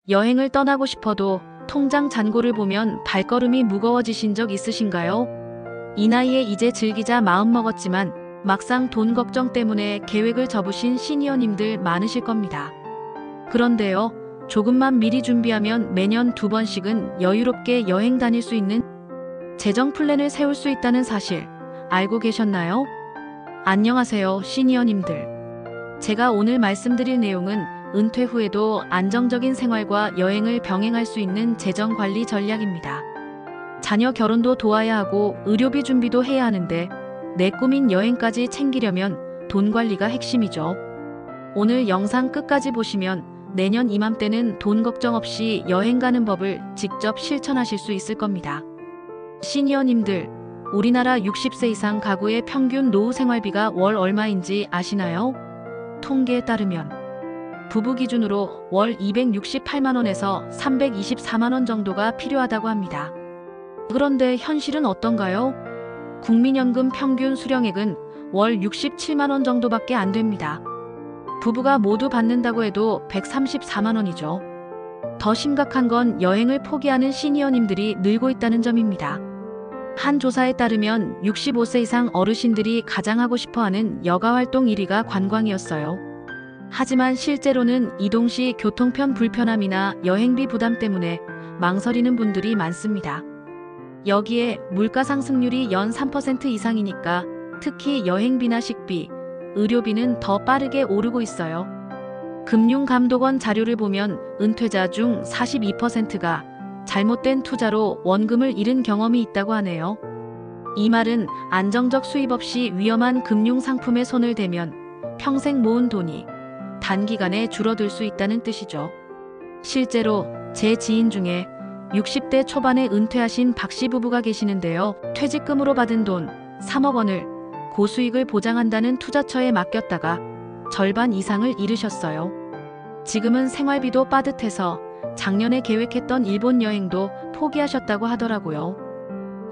여행을 떠나고 싶어도 통장 잔고를 보면 발걸음이 무거워지신 적 있으신가요? 이 나이에 이제 즐기자 마음먹었지만 막상 돈 걱정 때문에 계획을 접으신 시니어님들 많으실 겁니다. 그런데요, 조금만 미리 준비하면 매년 2번씩은 여유롭게 여행 다닐 수 있는 재정 플랜을 세울 수 있다는 사실 알고 계셨나요? 안녕하세요, 시니어님들. 제가 오늘 말씀드릴 내용은 은퇴 후에도 안정적인 생활과 여행을 병행할 수 있는 재정 관리 전략입니다. 자녀 결혼도 도와야 하고 의료비 준비도 해야 하는데 내 꿈인 여행까지 챙기려면 돈 관리가 핵심이죠. 오늘 영상 끝까지 보시면 내년 이맘때는 돈 걱정 없이 여행 가는 법을 직접 실천하실 수 있을 겁니다. 시니어님들, 우리나라 60세 이상 가구의 평균 노후 생활비가 월 얼마인지 아시나요? 통계에 따르면 부부 기준으로 월 268만원에서 324만원 정도가 필요하다고 합니다. 그런데 현실은 어떤가요? 국민연금 평균 수령액은 월 67만원 정도밖에 안 됩니다. 부부가 모두 받는다고 해도 134만원이죠. 더 심각한 건 여행을 포기하는 시니어님들이 늘고 있다는 점입니다. 한 조사에 따르면 65세 이상 어르신들이 가장 하고 싶어하는 여가활동 1위가 관광이었어요. 하지만 실제로는 이동 시 교통편 불편함이나 여행비 부담 때문에 망설이는 분들이 많습니다. 여기에 물가 상승률이 연 3% 이상이니까 특히 여행비나 식비, 의료비는 더 빠르게 오르고 있어요. 금융감독원 자료를 보면 은퇴자 중 42%가 잘못된 투자로 원금을 잃은 경험이 있다고 하네요. 이 말은 안정적 수입 없이 위험한 금융상품에 손을 대면 평생 모은 돈이 단기간에 줄어들 수 있다는 뜻이죠. 실제로 제 지인 중에 60대 초반에 은퇴하신 박씨 부부가 계시는데요. 퇴직금으로 받은 돈 3억 원을 고수익을 보장한다는 투자처에 맡겼다가 절반 이상을 잃으셨어요. 지금은 생활비도 빠듯해서 작년에 계획했던 일본 여행도 포기하셨다고 하더라고요.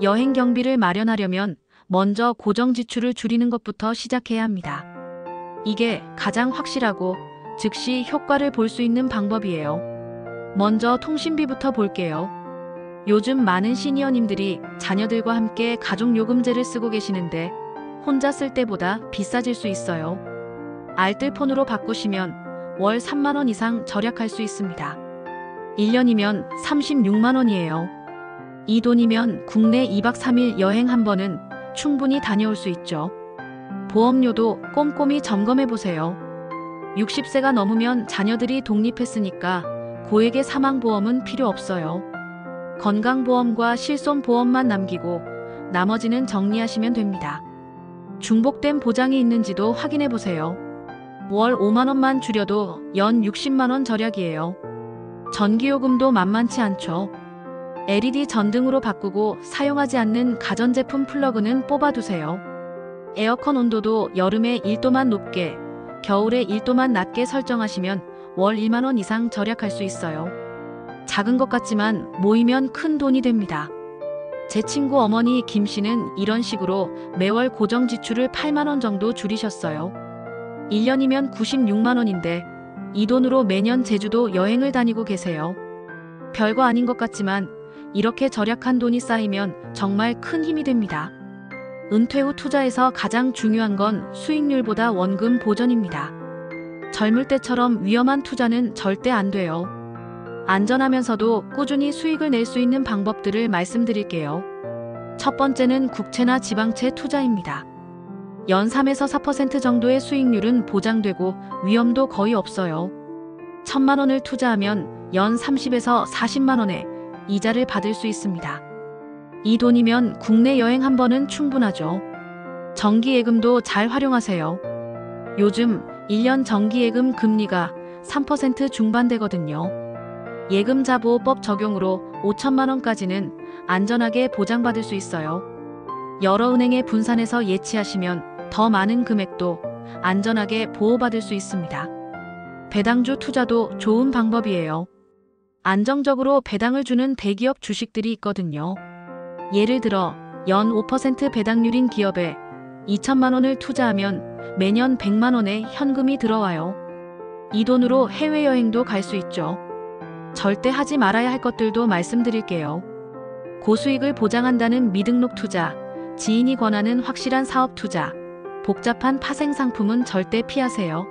여행 경비를 마련하려면 먼저 고정 지출을 줄이는 것부터 시작해야 합니다. 이게 가장 확실하고 즉시 효과를 볼 수 있는 방법이에요. 먼저 통신비부터 볼게요. 요즘 많은 시니어님들이 자녀들과 함께 가족요금제를 쓰고 계시는데 혼자 쓸 때보다 비싸질 수 있어요. 알뜰폰으로 바꾸시면 월 3만원 이상 절약할 수 있습니다. 1년이면 36만원이에요. 이 돈이면 국내 2박 3일 여행 한 번은 충분히 다녀올 수 있죠. 보험료도 꼼꼼히 점검해보세요. 60세가 넘으면 자녀들이 독립했으니까 고액의 사망보험은 필요 없어요. 건강보험과 실손보험만 남기고 나머지는 정리하시면 됩니다. 중복된 보장이 있는지도 확인해보세요. 월 5만원만 줄여도 연 60만원 절약이에요. 전기요금도 만만치 않죠. LED 전등으로 바꾸고 사용하지 않는 가전제품 플러그는 뽑아두세요. 에어컨 온도도 여름에 1도만 높게, 겨울에 1도만 낮게 설정하시면 월 1만원 이상 절약할 수 있어요. 작은 것 같지만 모이면 큰 돈이 됩니다. 제 친구 어머니 김 씨는 이런 식으로 매월 고정 지출을 8만원 정도 줄이셨어요. 1년이면 96만원인데 이 돈으로 매년 제주도 여행을 다니고 계세요. 별거 아닌 것 같지만 이렇게 절약한 돈이 쌓이면 정말 큰 힘이 됩니다. 은퇴 후 투자에서 가장 중요한 건 수익률보다 원금 보전입니다. 젊을 때처럼 위험한 투자는 절대 안 돼요. 안전하면서도 꾸준히 수익을 낼 수 있는 방법들을 말씀드릴게요. 첫 번째는 국채나 지방채 투자입니다. 연 3에서 4% 정도의 수익률은 보장되고 위험도 거의 없어요. 1,000만원을 투자하면 연 30에서 40만원의 이자를 받을 수 있습니다. 이 돈이면 국내 여행 한 번은 충분하죠. 정기예금도 잘 활용하세요. 요즘 1년 정기예금 금리가 3% 중반대거든요. 예금자보호법 적용으로 5천만원까지는 안전하게 보장받을 수 있어요. 여러 은행에 분산해서 예치하시면 더 많은 금액도 안전하게 보호받을 수 있습니다. 배당주 투자도 좋은 방법이에요. 안정적으로 배당을 주는 대기업 주식들이 있거든요. 예를 들어 연 5% 배당률인 기업에 2천만원을 투자하면 매년 100만원의 현금이 들어와요. 이 돈으로 해외여행도 갈 수 있죠. 절대 하지 말아야 할 것들도 말씀드릴게요. 고수익을 보장한다는 미등록 투자, 지인이 권하는 확실한 사업 투자, 복잡한 파생 상품은 절대 피하세요.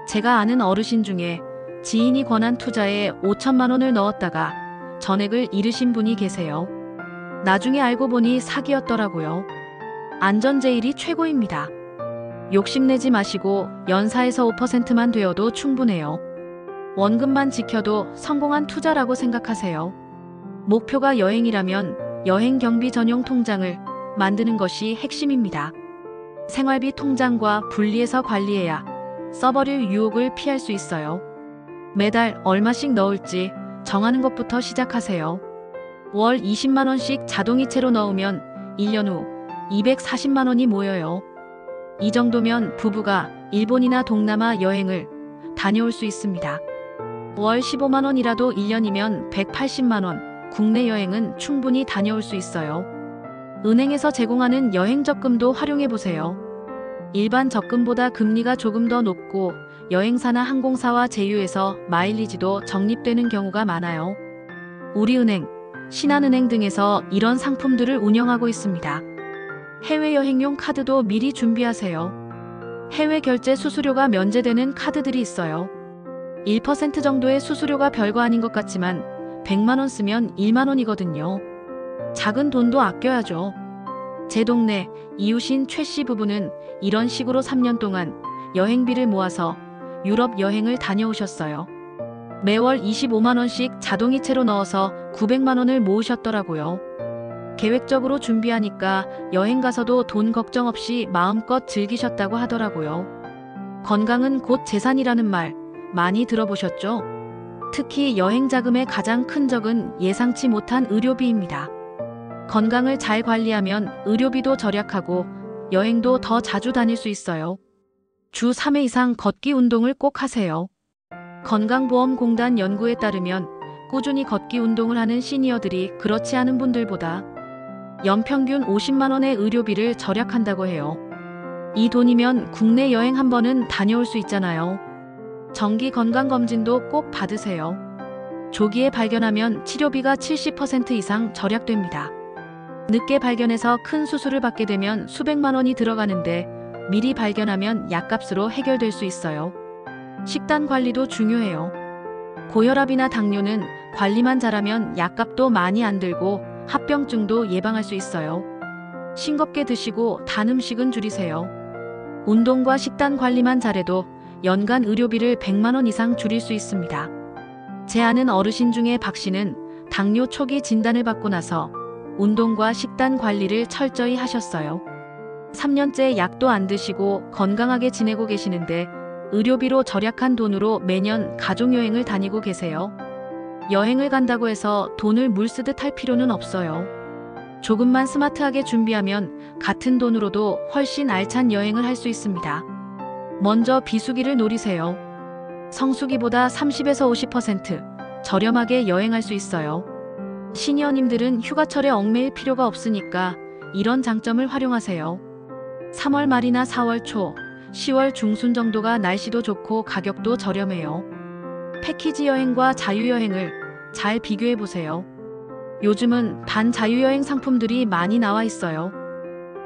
제가 아는 어르신 중에 지인이 권한 투자에 5천만 원을 넣었다가 전액을 잃으신 분이 계세요. 나중에 알고 보니 사기였더라고요. 안전제일이 최고입니다. 욕심내지 마시고 연사에서 5%만 되어도 충분해요. 원금만 지켜도 성공한 투자라고 생각하세요. 목표가 여행이라면 여행 경비 전용 통장을 만드는 것이 핵심입니다. 생활비 통장과 분리해서 관리해야 써버릴 유혹을 피할 수 있어요. 매달 얼마씩 넣을지 정하는 것부터 시작하세요. 월 20만 원씩 자동이체로 넣으면 1년 후 240만 원이 모여요. 이 정도면 부부가 일본이나 동남아 여행을 다녀올 수 있습니다. 월 15만 원이라도 1년이면 180만 원, 국내 여행은 충분히 다녀올 수 있어요. 은행에서 제공하는 여행 적금도 활용해 보세요. 일반 적금보다 금리가 조금 더 높고 여행사나 항공사와 제휴해서 마일리지도 적립되는 경우가 많아요. 우리은행, 신한은행 등에서 이런 상품들을 운영하고 있습니다. 해외여행용 카드도 미리 준비하세요. 해외 결제 수수료가 면제되는 카드들이 있어요. 1% 정도의 수수료가 별거 아닌 것 같지만 100만 원 쓰면 1만 원이거든요. 작은 돈도 아껴야죠. 제 동네 이웃인 최 씨 부부는 이런 식으로 3년 동안 여행비를 모아서 유럽 여행을 다녀오셨어요. 매월 25만 원씩 자동이체로 넣어서 900만 원을 모으셨더라고요. 계획적으로 준비하니까 여행 가서도 돈 걱정 없이 마음껏 즐기셨다고 하더라고요. 건강은 곧 재산이라는 말 많이 들어보셨죠? 특히 여행 자금의 가장 큰 적은 예상치 못한 의료비입니다. 건강을 잘 관리하면 의료비도 절약하고 여행도 더 자주 다닐 수 있어요. 주 3회 이상 걷기 운동을 꼭 하세요. 건강보험공단 연구에 따르면 꾸준히 걷기 운동을 하는 시니어들이 그렇지 않은 분들보다 연평균 50만 원의 의료비를 절약한다고 해요. 이 돈이면 국내 여행 한 번은 다녀올 수 있잖아요. 정기 건강검진도 꼭 받으세요. 조기에 발견하면 치료비가 70% 이상 절약됩니다. 늦게 발견해서 큰 수술을 받게 되면 수백만 원이 들어가는데 미리 발견하면 약값으로 해결될 수 있어요. 식단 관리도 중요해요. 고혈압이나 당뇨는 관리만 잘하면 약값도 많이 안 들고 합병증도 예방할 수 있어요. 싱겁게 드시고 단 음식은 줄이세요. 운동과 식단 관리만 잘해도 연간 의료비를 100만 원 이상 줄일 수 있습니다. 제 아는 어르신 중에 박 씨는 당뇨 초기 진단을 받고 나서 운동과 식단 관리를 철저히 하셨어요. 3년째 약도 안 드시고 건강하게 지내고 계시는데 의료비로 절약한 돈으로 매년 가족여행을 다니고 계세요. 여행을 간다고 해서 돈을 물쓰듯 할 필요는 없어요. 조금만 스마트하게 준비하면 같은 돈으로도 훨씬 알찬 여행을 할 수 있습니다. 먼저 비수기를 노리세요. 성수기보다 30에서 50% 저렴하게 여행할 수 있어요. 시니어님들은 휴가철에 얽매일 필요가 없으니까 이런 장점을 활용하세요. 3월 말이나 4월 초, 10월 중순 정도가 날씨도 좋고 가격도 저렴해요. 패키지 여행과 자유여행을 잘 비교해보세요. 요즘은 반자유여행 상품들이 많이 나와 있어요.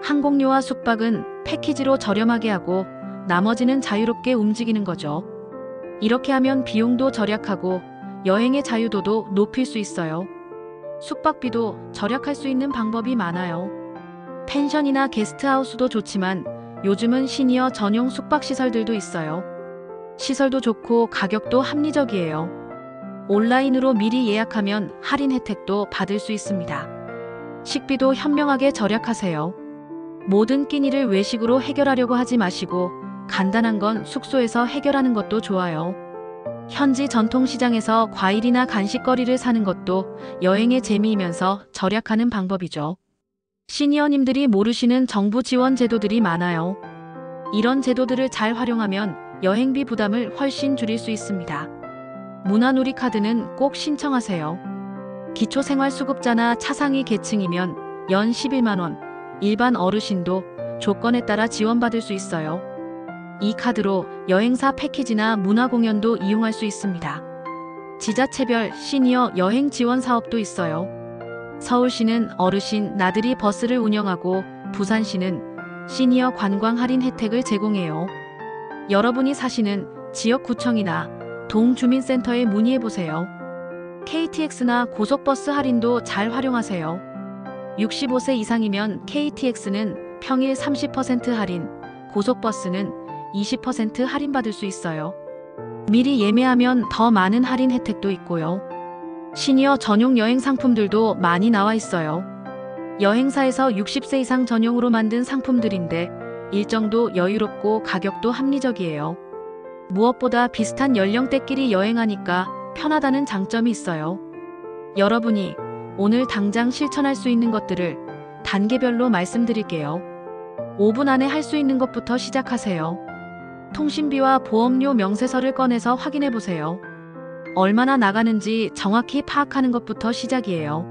항공료와 숙박은 패키지로 저렴하게 하고 나머지는 자유롭게 움직이는 거죠. 이렇게 하면 비용도 절약하고 여행의 자유도도 높일 수 있어요. 숙박비도 절약할 수 있는 방법이 많아요. 펜션이나 게스트하우스도 좋지만 요즘은 시니어 전용 숙박시설들도 있어요. 시설도 좋고 가격도 합리적이에요. 온라인으로 미리 예약하면 할인 혜택도 받을 수 있습니다. 식비도 현명하게 절약하세요. 모든 끼니를 외식으로 해결하려고 하지 마시고 간단한 건 숙소에서 해결하는 것도 좋아요. 현지 전통시장에서 과일이나 간식거리를 사는 것도 여행의 재미이면서 절약하는 방법이죠. 시니어님들이 모르시는 정부 지원 제도들이 많아요. 이런 제도들을 잘 활용하면 여행비 부담을 훨씬 줄일 수 있습니다. 문화누리 카드는 꼭 신청하세요. 기초생활수급자나 차상위 계층이면 연 11만 원, 일반 어르신도 조건에 따라 지원받을 수 있어요. 이 카드로 여행사 패키지나 문화공연도 이용할 수 있습니다. 지자체별 시니어 여행 지원 사업도 있어요. 서울시는 어르신 나들이 버스를 운영하고 부산시는 시니어 관광 할인 혜택을 제공해요. 여러분이 사시는 지역구청이나 동주민센터에 문의해보세요. KTX나 고속버스 할인도 잘 활용하세요. 65세 이상이면 KTX는 평일 30% 할인, 고속버스는 20% 할인받을 수 있어요. 미리 예매하면 더 많은 할인 혜택도 있고요. 시니어 전용 여행 상품들도 많이 나와 있어요. 여행사에서 60세 이상 전용으로 만든 상품들인데 일정도 여유롭고 가격도 합리적이에요. 무엇보다 비슷한 연령대끼리 여행하니까 편하다는 장점이 있어요. 여러분이 오늘 당장 실천할 수 있는 것들을 단계별로 말씀드릴게요. 5분 안에 할 수 있는 것부터 시작하세요. 통신비와 보험료 명세서를 꺼내서 확인해 보세요. 얼마나 나가는지 정확히 파악하는 것부터 시작이에요.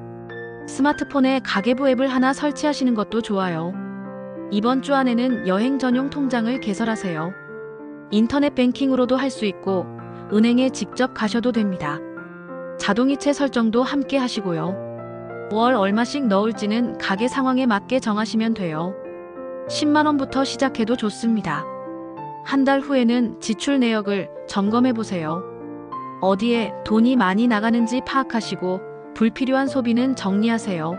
스마트폰에 가계부 앱을 하나 설치하시는 것도 좋아요. 이번 주 안에는 여행 전용 통장을 개설하세요. 인터넷 뱅킹으로도 할 수 있고 은행에 직접 가셔도 됩니다. 자동이체 설정도 함께 하시고요. 월 얼마씩 넣을지는 가계 상황에 맞게 정하시면 돼요. 10만 원부터 시작해도 좋습니다. 한 달 후에는 지출 내역을 점검해 보세요. 어디에 돈이 많이 나가는지 파악하시고 불필요한 소비는 정리하세요.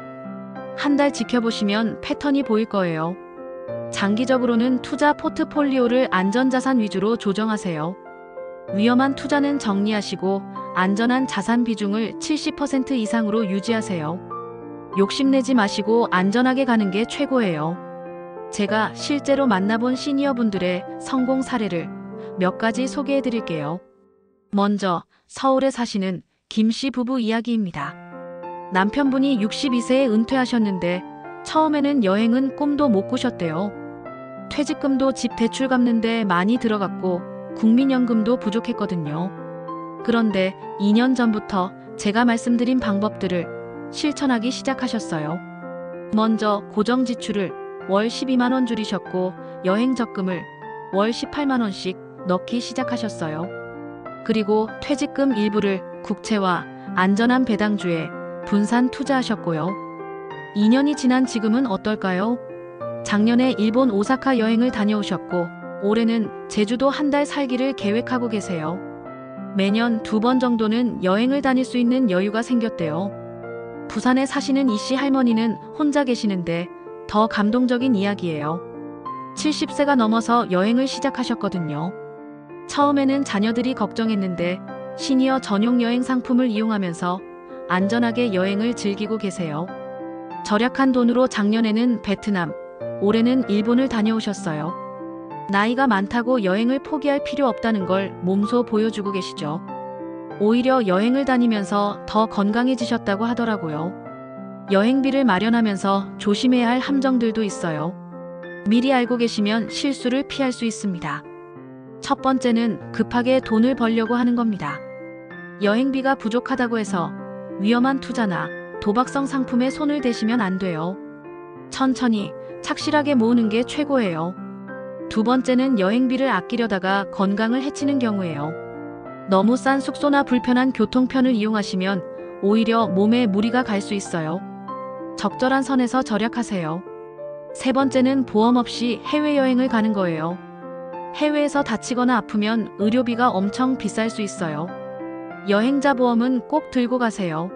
한 달 지켜보시면 패턴이 보일 거예요. 장기적으로는 투자 포트폴리오를 안전자산 위주로 조정하세요. 위험한 투자는 정리하시고 안전한 자산 비중을 70% 이상으로 유지하세요. 욕심내지 마시고 안전하게 가는 게 최고예요. 제가 실제로 만나본 시니어분들의 성공 사례를 몇 가지 소개해 드릴게요. 먼저 서울에 사시는 김씨 부부 이야기입니다. 남편분이 62세에 은퇴하셨는데 처음에는 여행은 꿈도 못 꾸셨대요. 퇴직금도 집 대출 갚는데 많이 들어갔고 국민연금도 부족했거든요. 그런데 2년 전부터 제가 말씀드린 방법들을 실천하기 시작하셨어요. 먼저 고정 지출을 월 12만 원 줄이셨고 여행 적금을 월 18만 원씩 넣기 시작하셨어요. 그리고 퇴직금 일부를 국채와 안전한 배당주에 분산 투자하셨고요. 2년이 지난 지금은 어떨까요? 작년에 일본 오사카 여행을 다녀오셨고 올해는 제주도 한 달 살기를 계획하고 계세요. 매년 2번 정도는 여행을 다닐 수 있는 여유가 생겼대요. 부산에 사시는 이씨 할머니는 혼자 계시는데 더 감동적인 이야기예요. 70세가 넘어서 여행을 시작하셨거든요. 처음에는 자녀들이 걱정했는데 시니어 전용 여행 상품을 이용하면서 안전하게 여행을 즐기고 계세요. 절약한 돈으로 작년에는 베트남, 올해는 일본을 다녀오셨어요. 나이가 많다고 여행을 포기할 필요 없다는 걸 몸소 보여주고 계시죠. 오히려 여행을 다니면서 더 건강해지셨다고 하더라고요. 여행비를 마련하면서 조심해야 할 함정들도 있어요. 미리 알고 계시면 실수를 피할 수 있습니다. 첫 번째는 급하게 돈을 벌려고 하는 겁니다. 여행비가 부족하다고 해서 위험한 투자나 도박성 상품에 손을 대시면 안 돼요. 천천히 착실하게 모으는 게 최고예요. 두 번째는 여행비를 아끼려다가 건강을 해치는 경우예요. 너무 싼 숙소나 불편한 교통편을 이용하시면 오히려 몸에 무리가 갈 수 있어요. 적절한 선에서 절약하세요. 세 번째는 보험 없이 해외여행을 가는 거예요. 해외에서 다치거나 아프면 의료비가 엄청 비쌀 수 있어요. 여행자 보험은 꼭 들고 가세요.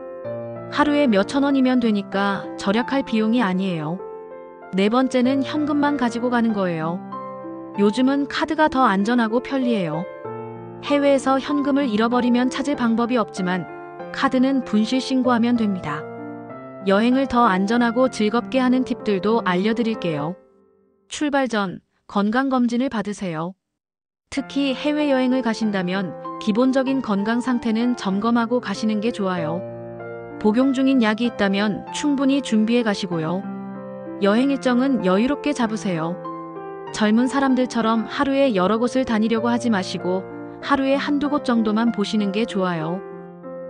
하루에 몇천 원이면 되니까 절약할 비용이 아니에요. 네 번째는 현금만 가지고 가는 거예요. 요즘은 카드가 더 안전하고 편리해요. 해외에서 현금을 잃어버리면 찾을 방법이 없지만 카드는 분실 신고하면 됩니다. 여행을 더 안전하고 즐겁게 하는 팁들도 알려드릴게요. 출발 전 건강검진을 받으세요. 특히 해외여행을 가신다면 기본적인 건강 상태는 점검하고 가시는 게 좋아요. 복용 중인 약이 있다면 충분히 준비해 가시고요. 여행 일정은 여유롭게 잡으세요. 젊은 사람들처럼 하루에 여러 곳을 다니려고 하지 마시고 하루에 한두 곳 정도만 보시는 게 좋아요.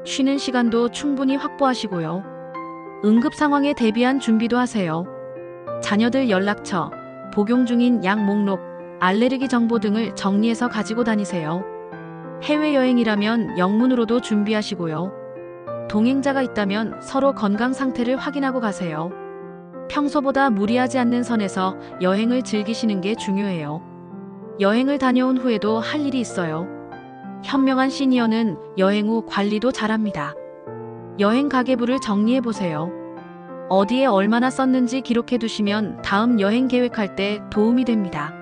쉬는 시간도 충분히 확보하시고요. 응급 상황에 대비한 준비도 하세요. 자녀들 연락처, 복용 중인 약 목록, 알레르기 정보 등을 정리해서 가지고 다니세요. 해외여행이라면 영문으로도 준비하시고요. 동행자가 있다면 서로 건강 상태를 확인하고 가세요. 평소보다 무리하지 않는 선에서 여행을 즐기시는 게 중요해요. 여행을 다녀온 후에도 할 일이 있어요. 현명한 시니어는 여행 후 관리도 잘합니다. 여행 가계부를 정리해 보세요. 어디에 얼마나 썼는지 기록해 두시면 다음 여행 계획할 때 도움이 됩니다.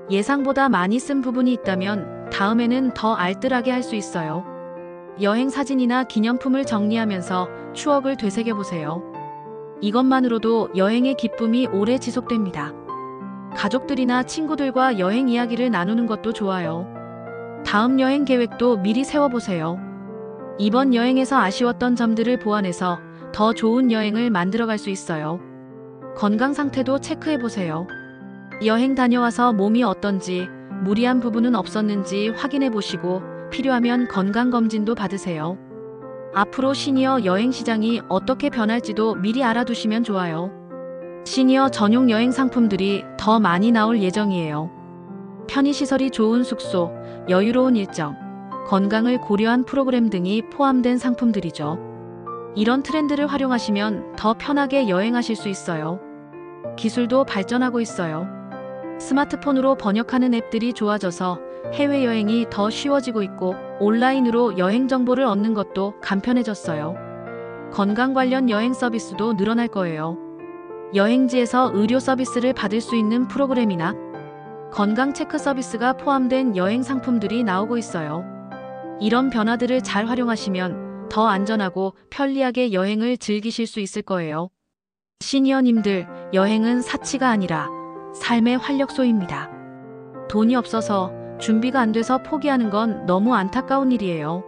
예상보다 많이 쓴 부분이 있다면 다음에는 더 알뜰하게 할 수 있어요. 여행 사진이나 기념품을 정리하면서 추억을 되새겨 보세요. 이것만으로도 여행의 기쁨이 오래 지속됩니다. 가족들이나 친구들과 여행 이야기를 나누는 것도 좋아요. 다음 여행 계획도 미리 세워보세요. 이번 여행에서 아쉬웠던 점들을 보완해서 더 좋은 여행을 만들어갈 수 있어요. 건강 상태도 체크해보세요. 여행 다녀와서 몸이 어떤지, 무리한 부분은 없었는지 확인해보시고 필요하면 건강검진도 받으세요. 앞으로 시니어 여행 시장이 어떻게 변할지도 미리 알아두시면 좋아요. 시니어 전용 여행 상품들이 더 많이 나올 예정이에요. 편의시설이 좋은 숙소, 여유로운 일정, 건강을 고려한 프로그램 등이 포함된 상품들이죠. 이런 트렌드를 활용하시면 더 편하게 여행하실 수 있어요. 기술도 발전하고 있어요. 스마트폰으로 번역하는 앱들이 좋아져서 해외여행이 더 쉬워지고 있고 온라인으로 여행 정보를 얻는 것도 간편해졌어요. 건강 관련 여행 서비스도 늘어날 거예요. 여행지에서 의료 서비스를 받을 수 있는 프로그램이나 건강 체크 서비스가 포함된 여행 상품들이 나오고 있어요. 이런 변화들을 잘 활용하시면 더 안전하고 편리하게 여행을 즐기실 수 있을 거예요. 시니어님들, 여행은 사치가 아니라 삶의 활력소입니다. 돈이 없어서 준비가 안 돼서 포기하는 건 너무 안타까운 일이에요.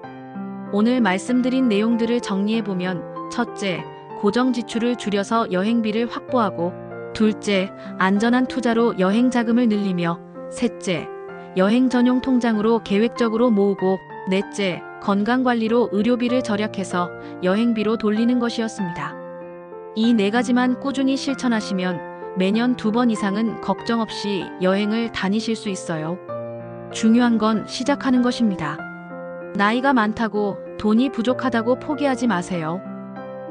오늘 말씀드린 내용들을 정리해보면 첫째, 고정 지출을 줄여서 여행비를 확보하고 둘째, 안전한 투자로 여행 자금을 늘리며 셋째, 여행 전용 통장으로 계획적으로 모으고 넷째, 건강관리로 의료비를 절약해서 여행비로 돌리는 것이었습니다. 이 네 가지만 꾸준히 실천하시면 매년 2번 이상은 걱정 없이 여행을 다니실 수 있어요. 중요한 건 시작하는 것입니다. 나이가 많다고 돈이 부족하다고 포기하지 마세요.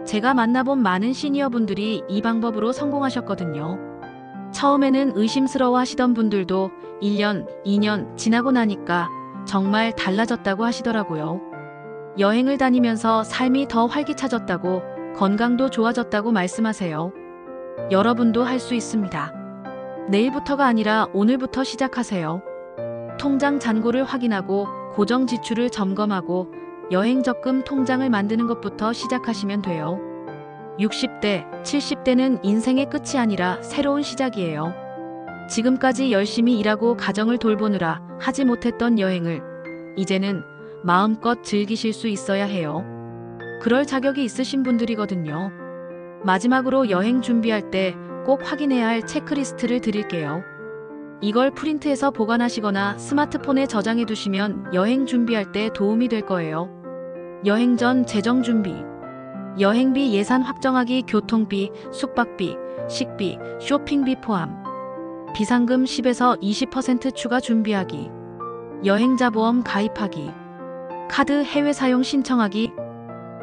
제가 만나본 많은 시니어분들이 이 방법으로 성공하셨거든요. 처음에는 의심스러워 하시던 분들도 1년, 2년 지나고 나니까 정말 달라졌다고 하시더라고요. 여행을 다니면서 삶이 더 활기차졌다고, 건강도 좋아졌다고 말씀하세요. 여러분도 할 수 있습니다. 내일부터가 아니라 오늘부터 시작하세요. 통장 잔고를 확인하고 고정 지출을 점검하고 여행 적금 통장을 만드는 것부터 시작하시면 돼요. 60대, 70대는 인생의 끝이 아니라 새로운 시작이에요. 지금까지 열심히 일하고 가정을 돌보느라 하지 못했던 여행을 이제는 마음껏 즐기실 수 있어야 해요. 그럴 자격이 있으신 분들이거든요. 마지막으로 여행 준비할 때 꼭 확인해야 할 체크리스트를 드릴게요. 이걸 프린트해서 보관하시거나 스마트폰에 저장해 두시면 여행 준비할 때 도움이 될 거예요. 여행 전 재정 준비. 여행비 예산 확정하기, 교통비, 숙박비, 식비, 쇼핑비 포함. 비상금 10에서 20% 추가 준비하기. 여행자 보험 가입하기. 카드 해외 사용 신청하기.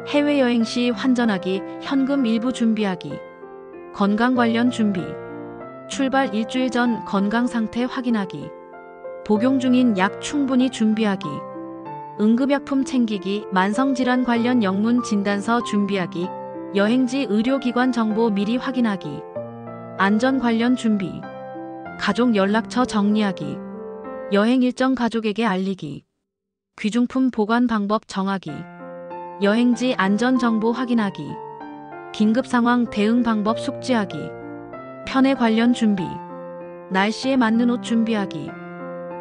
해외여행 시 환전하기, 현금 일부 준비하기. 건강 관련 준비. 출발 일주일 전 건강 상태 확인하기. 복용 중인 약 충분히 준비하기. 응급약품 챙기기, 만성질환 관련 영문 진단서 준비하기. 여행지 의료기관 정보 미리 확인하기. 안전 관련 준비. 가족 연락처 정리하기. 여행 일정 가족에게 알리기. 귀중품 보관 방법 정하기. 여행지 안전 정보 확인하기. 긴급 상황 대응 방법 숙지하기. 편에 관련 준비. 날씨에 맞는 옷 준비하기.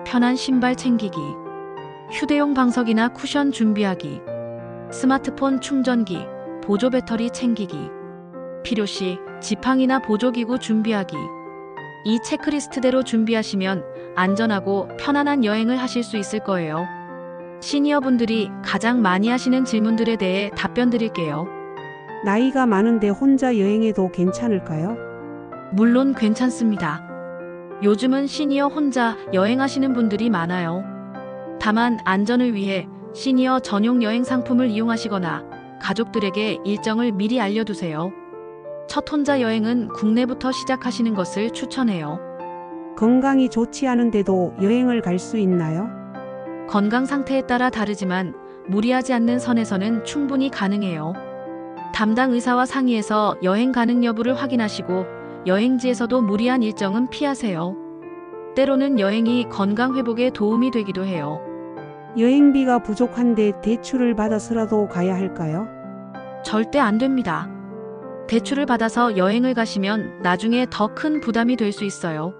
편한 신발 챙기기. 휴대용 방석이나 쿠션 준비하기. 스마트폰 충전기, 보조 배터리 챙기기. 필요시 지팡이나 보조기구 준비하기. 이 체크리스트대로 준비하시면 안전하고 편안한 여행을 하실 수 있을 거예요. 시니어분들이 가장 많이 하시는 질문들에 대해 답변 드릴게요. 나이가 많은데 혼자 여행해도 괜찮을까요? 물론 괜찮습니다. 요즘은 시니어 혼자 여행하시는 분들이 많아요. 다만 안전을 위해 시니어 전용 여행 상품을 이용하시거나 가족들에게 일정을 미리 알려두세요. 첫 혼자 여행은 국내부터 시작하시는 것을 추천해요. 건강이 좋지 않은데도 여행을 갈 수 있나요? 건강 상태에 따라 다르지만 무리하지 않는 선에서는 충분히 가능해요. 담당 의사와 상의해서 여행 가능 여부를 확인하시고 여행지에서도 무리한 일정은 피하세요. 때로는 여행이 건강 회복에 도움이 되기도 해요. 여행비가 부족한데 대출을 받아서라도 가야 할까요? 절대 안 됩니다. 대출을 받아서 여행을 가시면 나중에 더 큰 부담이 될 수 있어요.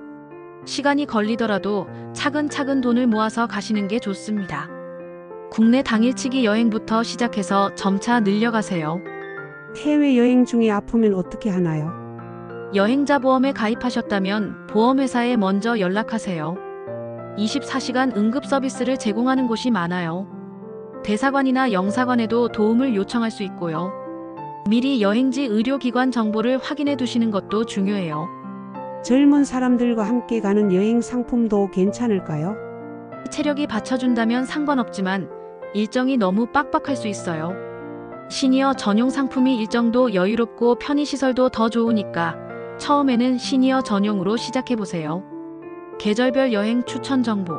시간이 걸리더라도 차근차근 돈을 모아서 가시는 게 좋습니다. 국내 당일치기 여행부터 시작해서 점차 늘려가세요. 해외여행 중에 아프면 어떻게 하나요? 여행자 보험에 가입하셨다면 보험회사에 먼저 연락하세요. 24시간 응급 서비스를 제공하는 곳이 많아요. 대사관이나 영사관에도 도움을 요청할 수 있고요. 미리 여행지 의료기관 정보를 확인해 두시는 것도 중요해요. 젊은 사람들과 함께 가는 여행 상품도 괜찮을까요? 체력이 받쳐준다면 상관없지만 일정이 너무 빡빡할 수 있어요. 시니어 전용 상품이 일정도 여유롭고 편의시설도 더 좋으니까 처음에는 시니어 전용으로 시작해보세요. 계절별 여행 추천 정보.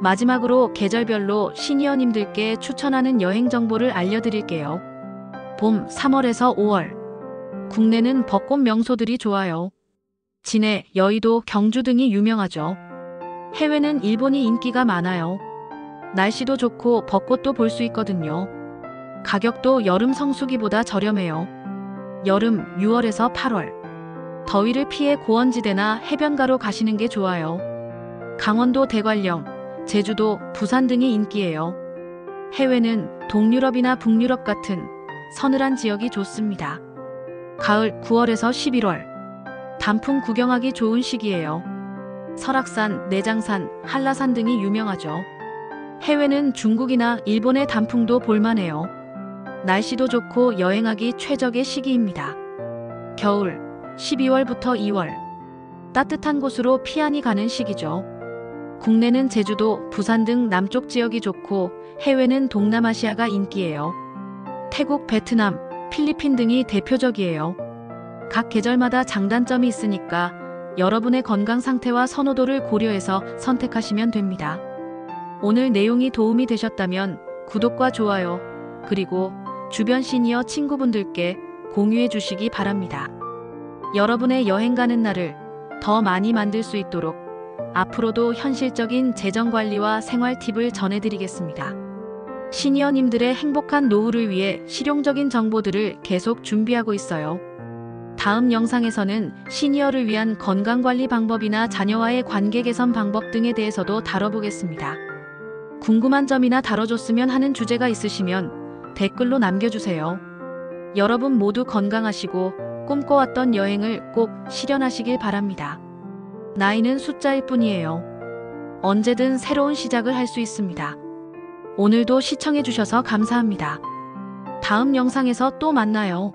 마지막으로 계절별로 시니어님들께 추천하는 여행 정보를 알려드릴게요. 봄 3월에서 5월. 국내는 벚꽃 명소들이 좋아요. 진해, 여의도, 경주 등이 유명하죠. 해외는 일본이 인기가 많아요. 날씨도 좋고 벚꽃도 볼 수 있거든요. 가격도 여름 성수기보다 저렴해요. 여름 6월에서 8월. 더위를 피해 고원지대나 해변가로 가시는 게 좋아요. 강원도 대관령, 제주도, 부산 등이 인기예요. 해외는 동유럽이나 북유럽 같은 서늘한 지역이 좋습니다. 가을 9월에서 11월. 단풍 구경하기 좋은 시기예요. 설악산, 내장산, 한라산 등이 유명하죠. 해외는 중국이나 일본의 단풍도 볼만해요. 날씨도 좋고 여행하기 최적의 시기입니다. 겨울 12월부터 2월. 따뜻한 곳으로 피안이 가는 시기죠. 국내는 제주도, 부산 등 남쪽 지역이 좋고 해외는 동남아시아가 인기예요. 태국, 베트남, 필리핀 등이 대표적이에요. 각 계절마다 장단점이 있으니까 여러분의 건강 상태와 선호도를 고려해서 선택하시면 됩니다. 오늘 내용이 도움이 되셨다면 구독과 좋아요, 그리고 주변 시니어 친구분들께 공유해 주시기 바랍니다. 여러분의 여행 가는 날을 더 많이 만들 수 있도록 앞으로도 현실적인 재정 관리와 생활 팁을 전해드리겠습니다. 시니어님들의 행복한 노후를 위해 실용적인 정보들을 계속 준비하고 있어요. 다음 영상에서는 시니어를 위한 건강관리 방법이나 자녀와의 관계 개선 방법 등에 대해서도 다뤄보겠습니다. 궁금한 점이나 다뤄줬으면 하는 주제가 있으시면 댓글로 남겨주세요. 여러분 모두 건강하시고 꿈꿔왔던 여행을 꼭 실현하시길 바랍니다. 나이는 숫자일 뿐이에요. 언제든 새로운 시작을 할 수 있습니다. 오늘도 시청해주셔서 감사합니다. 다음 영상에서 또 만나요.